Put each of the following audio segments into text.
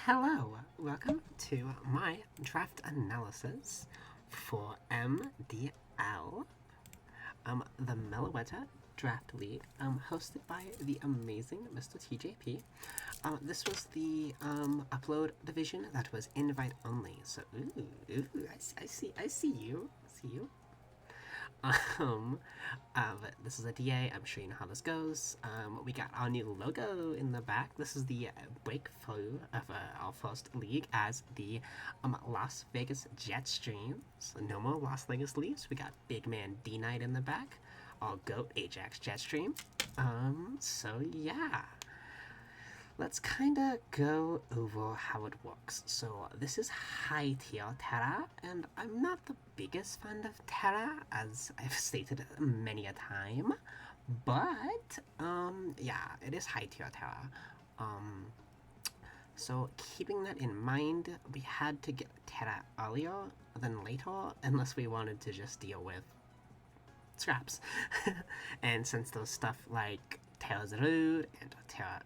Hello, welcome to my draft analysis for MDL, the Meloetta Draft League, hosted by the amazing Mr. TJP. This was the upload division that was invite only. So, I see you, Um, but this is a DA. I'm sure you know how this goes. We got our new logo in the back. This is the breakthrough of our first league as the Las Vegas Jetstream. So no more Las Vegas Leafs. We got big man D Knight in the back. Our goat Ajax Jetstream. So yeah. Let's kind of go over how it works. So this is high tier Terra, and I'm not the biggest fan of Terra, as I've stated many a time. But yeah, it is high tier Terra. So keeping that in mind, we had to get Terra earlier than later, unless we wanted to just deal with scraps. And since there's stuff like Terra's Rude and Terra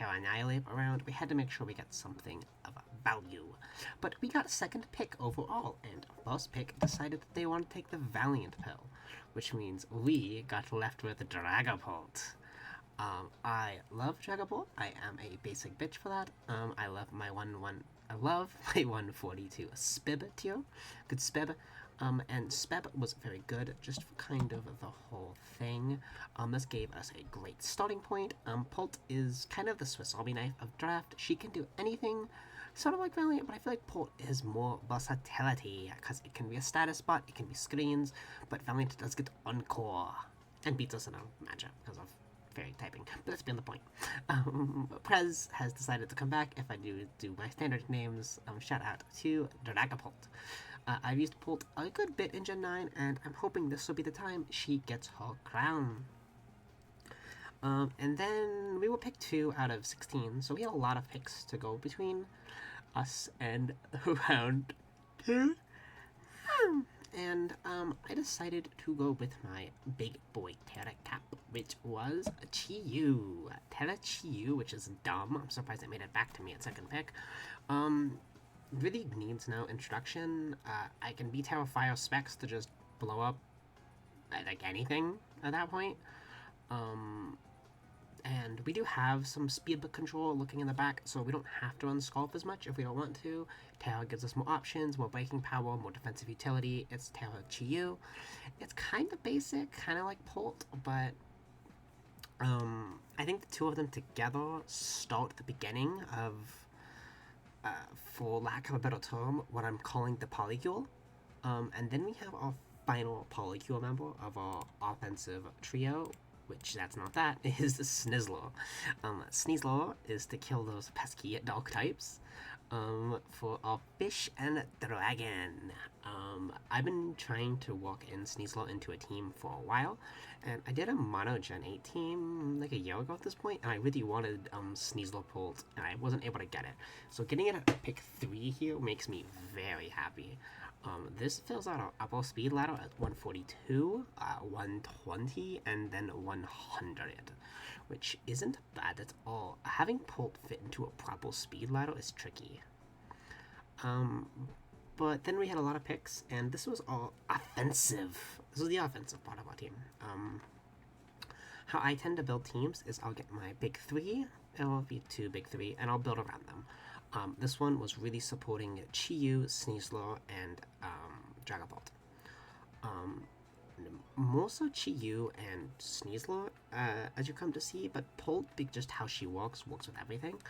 Annihilate around, we had to make sure we got something of value. But we got second pick overall, and first pick decided that they want to take the Valiant pill, which means we got left with Dragapult. I love Dragapult. I am a basic bitch for that. I love my 142 Spib tier. Good Spib. And Speb was very good, just for kind of the whole thing. This gave us a great starting point. Pult is kind of the Swiss Army knife of draft. She can do anything, sort of like Valiant, but I feel like Pult has more versatility, because it can be a status bot, it can be screens, but Valiant does get Encore, and beats us in a matchup because of fairy typing, but that's been the point. Prez has decided to come back. If I do my standard names, shout out to Dragapult. I've used Pult a good bit in Gen 9, and I'm hoping this will be the time she gets her crown. And then we will pick 2 out of 16, so we had a lot of picks to go between us and round 2. And I decided to go with my big boy Terra Cap, which was Chiyu. Terra Chiyu, which is dumb. I'm surprised it made it back to me at second pick. Really needs no introduction. I can be Terra Fire specs to just blow up like anything at that point. And we do have some speed control looking in the back, so we don't have to run Sculpt as much if we don't want to. Terra gives us more options, more breaking power, more defensive utility. It's Terra Chiyu. It's kind of basic, kind of like Pult, but I think the two of them together start the beginning of, for lack of a better term, what I'm calling the Polycule. And then we have our final Polycule member of our offensive trio, which that's not that, is the Snizzler. Sneasler is to kill those pesky dog types. For our fish and dragon. I've been trying to walk in Sneasler into a team for a while, and I did a Mono Gen 8 team like a year ago at this point, and I really wanted Sneasler pulled, and I wasn't able to get it. So getting it at pick 3 here makes me very happy. This fills out our upper speed ladder at 142, 120, and then 100, which isn't bad at all. Having Pult fit into a proper speed ladder is tricky. But then we had a lot of picks, and this was all offensive. This was the offensive part of our team. How I tend to build teams is I'll get my big 3, it'll be 2 big 3, and I'll build around them. This one was really supporting Chiyu, Sneasler, and Dragapult. More so Chiyu and Sneasler, as you come to see, but Pult, just how she works with everything.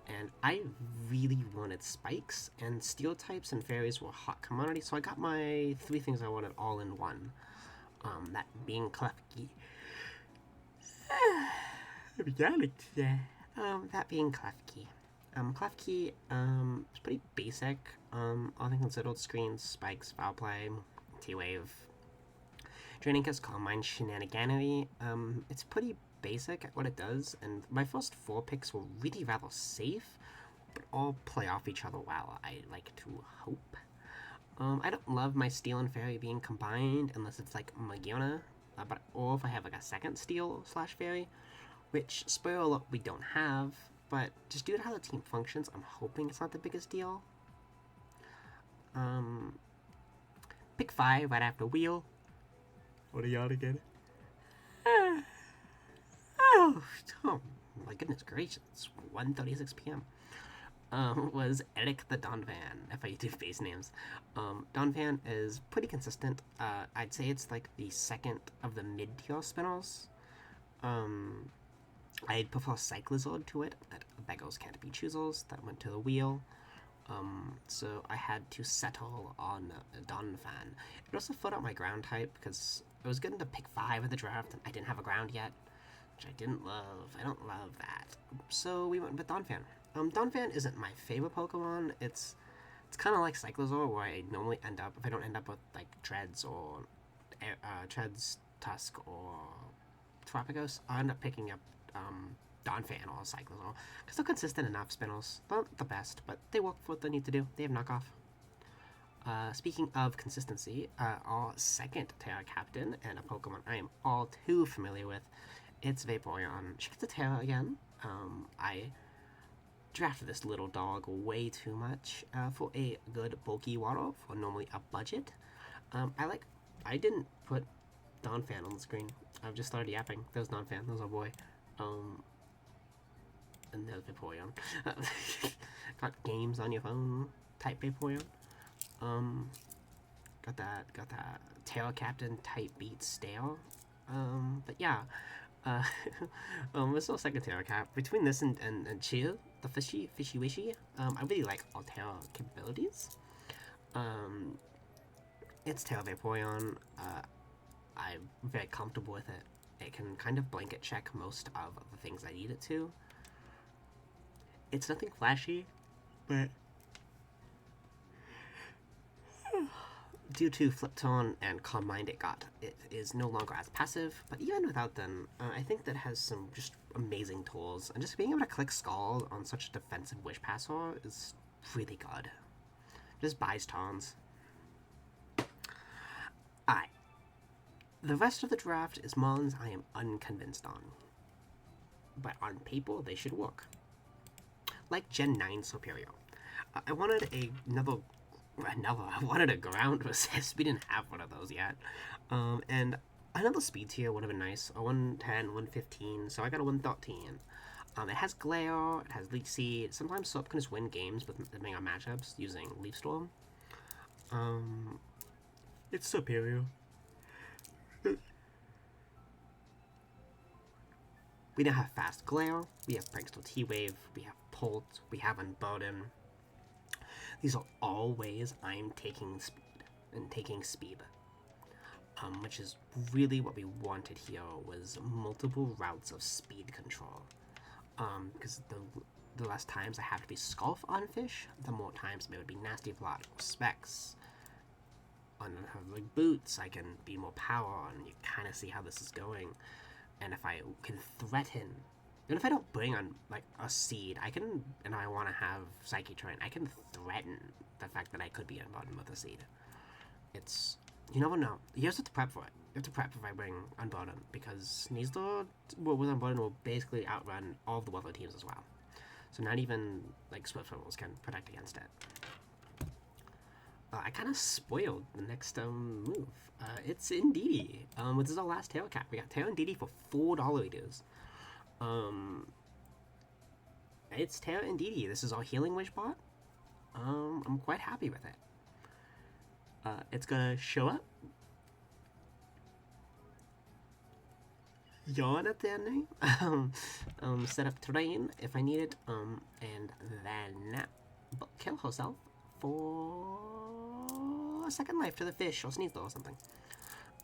And I really wanted spikes, and steel types and fairies were hot commodity, so I got my 3 things I wanted all in one. That being Klefki. That being Klefki. Klefki is pretty basic. All things considered: screens, spikes, foul play, T-Wave. Draining Kiss, Calm Mind, Shenaniganery. It's pretty basic at what it does, and my first 4 picks were really rather safe, but all play off each other well, I like to hope. I don't love my Steel and Fairy being combined unless it's like Magiona, or if I have like a second Steel / Fairy, which, spoiler alert, we don't have. but just due to how the team functions, I'm hoping it's not the biggest deal. Pick 5 right after wheel. What are y'all again? Oh, my goodness gracious, it's 1:36 p.m. Was Eric the Donphan, if I do base names. Donphan is pretty consistent. I'd say it's like the second of the mid-tier spinners. I'd prefer Cyclizard to it, but beggars can't be choosers. That went to the wheel. So I had to settle on Donphan. It also filled out my ground type because I was getting to pick 5 of the draft and I didn't have a ground yet, which I didn't love. I don't love that. So we went with Donphan. Donphan isn't my favorite Pokemon. It's kind of like Cyclizar, where I normally end up, if I don't end up with like Dreads or Treads, Tusk, or Tropicos, I end up picking up Donphan or Cyclizar because they're consistent enough spinners. Not the best, but they work for what they need to do. They have knockoff. Speaking of consistency, our second Terra Captain and a Pokemon I am all too familiar with, it's Vaporeon. She gets a Terra again. I drafted this little dog way too much for a good bulky water for normally a budget. I didn't put Donphan on the screen. I've just started yapping. There's Donphan. There's our boy. And there's Vaporeon. Got games on your phone. Type Vaporeon. Got that Terra Captain type beat stale. But yeah. This little second Terra Cap. Between this and Chill, the fishy wishy, I really like all Terra capabilities. It's Terra Vaporeon. I'm very comfortable with it. It can kind of blanket check most of the things I need it to. It's nothing flashy, but due to Flip Tone and Calm Mind, it is no longer as passive. But even without them, I think that has some just amazing tools. And just being able to click Scald on such a defensive Wish Passer is really good. Just buys turns. Alright. The rest of the draft is Mons I am unconvinced on. But on paper, they should work. Like Gen 9 Superior. I wanted I wanted a ground resist. We didn't have one of those yet. And another speed tier would have been nice. A 110, 115, so I got a 113. It has Glare, it has Leech Seed. Sometimes Soap can just win games depending on matchups using Leaf Storm. It's superior. We now have Fast Glare, we have Prankster T-Wave, we have Pult, we have Unburden. These are all ways I'm taking speed. Which is really what we wanted here, was multiple routes of speed control. Because the less times I have to be Sculf on fish, the more times it would be Nasty Plot or Specs. On like boots, I can be more power, and you kind of see how this is going. And if I can threaten, even if I don't bring on like a seed, I can, and I want to have Psyche Train, I can threaten the fact that I could be Unburdened with a seed. It's, you never know. You have to prep for it. You have to prep if I bring Unburdened, because Sneasler with Unburdened will basically outrun all of the weather teams as well. So not even like Swift Swivels can protect against it. I kind of spoiled the next move. It's Indeedee. This is our last Tail Cap. We got Tail Indeedee for $4 liters. It's Tail Indeedee. This is our Healing Wish bot. I'm quite happy with it. It's gonna show up. Yawn at the ending. Set up terrain if I need it. And then kill herself for a second life to the fish or Sneasel or something.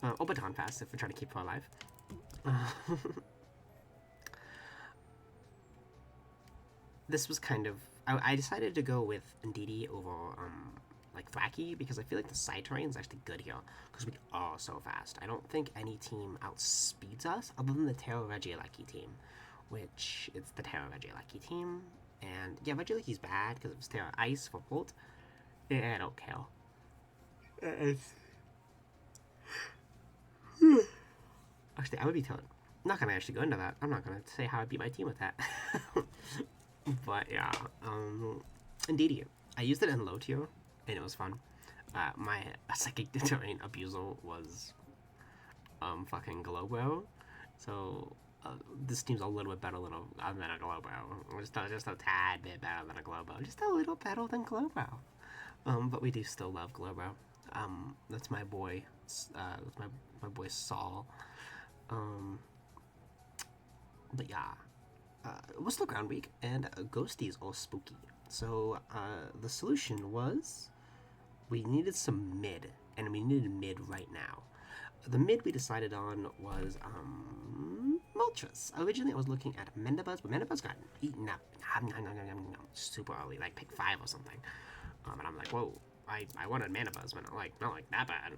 Or Baton Pass if we're trying to keep her alive. This was kind of... I decided to go with Indeedee over like Thwacky, because I feel like the side terrain is actually good here, because we are so fast. I don't think any team outspeeds us other than the Terra Regieleki team, which it's the Terra Regieleki team. And yeah, Regieleki's bad because it was Terra Ice for Bolt. I don't care. Actually, I would be telling... I'm not going to actually go into that. I'm not going to say how I beat my team with that. But yeah, indeed, I used it in low tier, and it was fun. My psychic terrain abuser was fucking Glowbro, so this team's a little bit better than a Glowbro. Just a tad bit better than a Glowbro. Just a little better than Glowbro. But we do still love Glowbro. That's my boy. That's my boy Saul. Um, but yeah, it was still ground week, and ghosties all spooky. So the solution was we needed some mid, and we needed mid right now. The mid we decided on was Moltres. Originally, I was looking at Mendabuzz, but Mendabuzz got eaten up super early, like pick 5 or something. And I'm like, whoa, I wanted Mandibuzz, but not like that bad.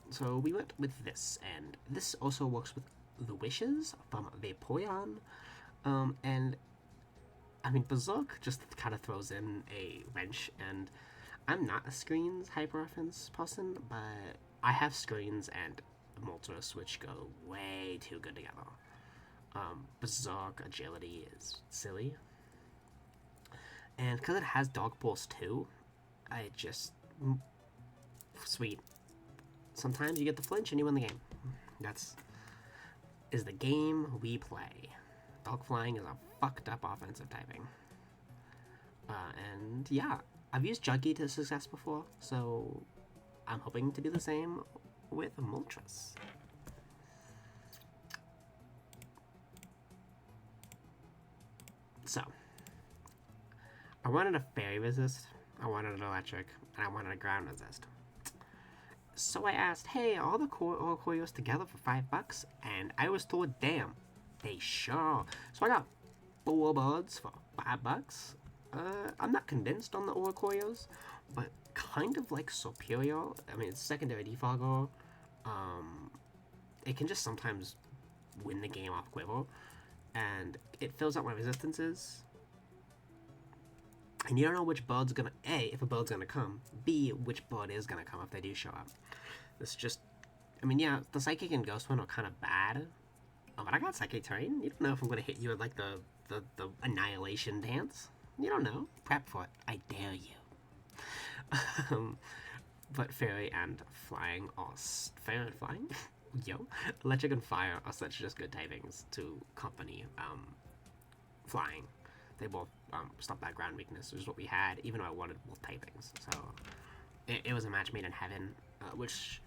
So we went with this, and this also works with the wishes from Vaporeon. And I mean, Berserk just kind of throws in a wrench, and I'm not a screens hyper offense person, but I have screens and Moltres, which go way too good together. Berserk agility is silly, and because it has Dog Pulse too, I just sweet. Sometimes you get the flinch and you win the game. That's is the game we play. Dog flying is a fucked up offensive typing. And yeah, I've used Juggy to success before, so I'm hoping to do the same with Moltres. So, I wanted a fairy resist, I wanted an electric, and I wanted a ground resist. So I asked, hey, all the Koyos together for $5? And I was told, damn, they sure. So I got 4 birds for $5. I'm not convinced on the Oricoreos, but kind of like Superior. I mean, it's secondary defogger. It can just sometimes win the game off Quiver, and it fills out my resistances. And you don't know which bird's gonna A, if a bird's gonna come, B, which bird is gonna come if they do show up. This just, I mean, yeah, the Psychic and Ghost one are kind of bad, but I got Psychic Terrain. You don't know if I'm gonna hit you with like the Annihilation dance. You don't know. Prep for it. I dare you. But Fairy and Flying are Fairy and Flying. Yo, Electric and Fire are such just good typings to accompany Flying. They both stop that ground weakness, which is what we had, even though I wanted both typings. So it was a match made in heaven, which,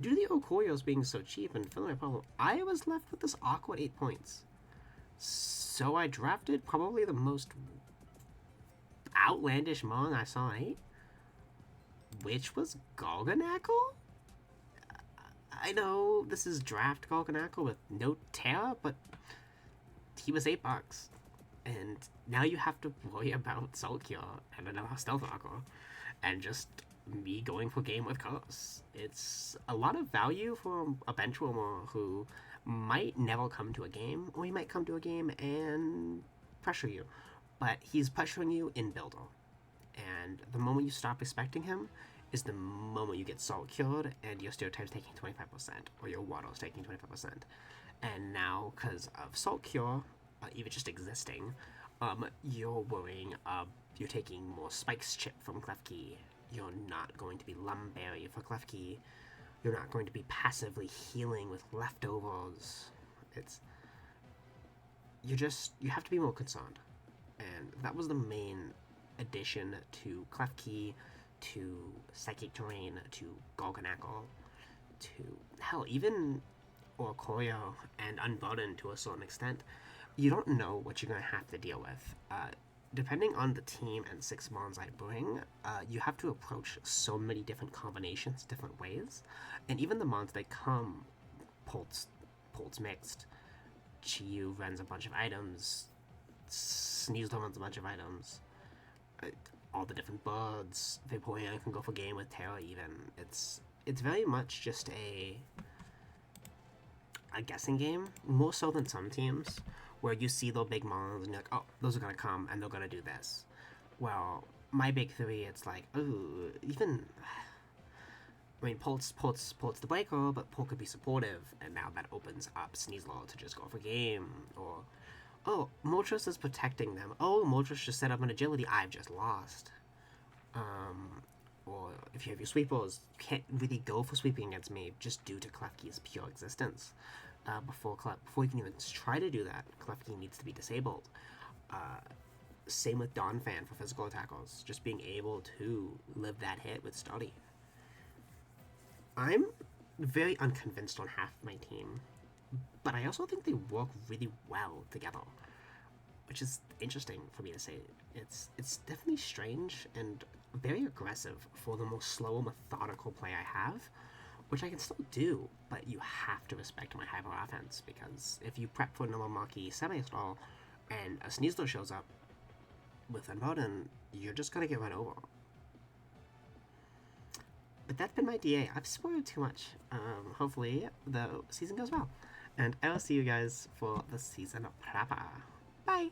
due to the Okoyos being so cheap and filling my problem, I was left with this awkward 8 points. So I drafted probably the most outlandish Mon I saw in 8, which was Golganackle? I know this is draft Golganackle with no Terra, but he was $8. And now you have to worry about Salt Cure and another Stealth Aqua, and just me going for game with Curse. It's a lot of value for a bench warmer who might never come to a game, or he might come to a game and pressure you. But he's pressuring you in Builder. And the moment you stop expecting him is the moment you get Salt Cured and your Stereotype's taking 25%, or your Waddle's taking 25%. And now, because of Salt Cure, even just existing, you're worrying, you're taking more Spikes Chip from Klefki. You're not going to be Lumberry for Klefki. You're not going to be passively healing with leftovers. You have to be more concerned. And that was the main addition to Klefki, to Psychic Terrain, to Golganackle, to, hell, even Oricorio and Unburdened to a certain extent. You don't know what you're going to have to deal with. Depending on the team and 6 mons I bring, you have to approach so many different combinations, different ways. And even the mons that come, Pulse Mixed, Chiyu runs a bunch of items, Sneasel runs a bunch of items, all the different birds, Vaporeon can go for game with Terra even. It's very much just a guessing game, more so than some teams, where you see the big mons and you're like, oh, those are gonna come and they're gonna do this. Well, my big 3, it's like, ooh, even, I mean, Pulse the breaker, but Pulse could be supportive, and now that opens up Sneasel to just go for game, or Oh, Moltres is protecting them. Oh, Moltres just set up an agility. I've just lost. Or if you have your sweepers, you can't really go for sweeping against me just due to Klefki's pure existence. Before you can even try to do that, Klefki needs to be disabled. Same with Donphan for physical attackers, just being able to live that hit with Study. I'm very unconvinced on half my team, but I also think they work really well together, which is interesting for me to say. It's definitely strange and very aggressive for the more slow, methodical play I have, which I can still do, but you have to respect my hyper offense, because if you prep for another Maki semi-stall and a Sneasler shows up with Unburden, you're just gonna get run over. But that's been my DA. I've spoiled too much. Hopefully the season goes well. And I will see you guys for the season proper. Bye!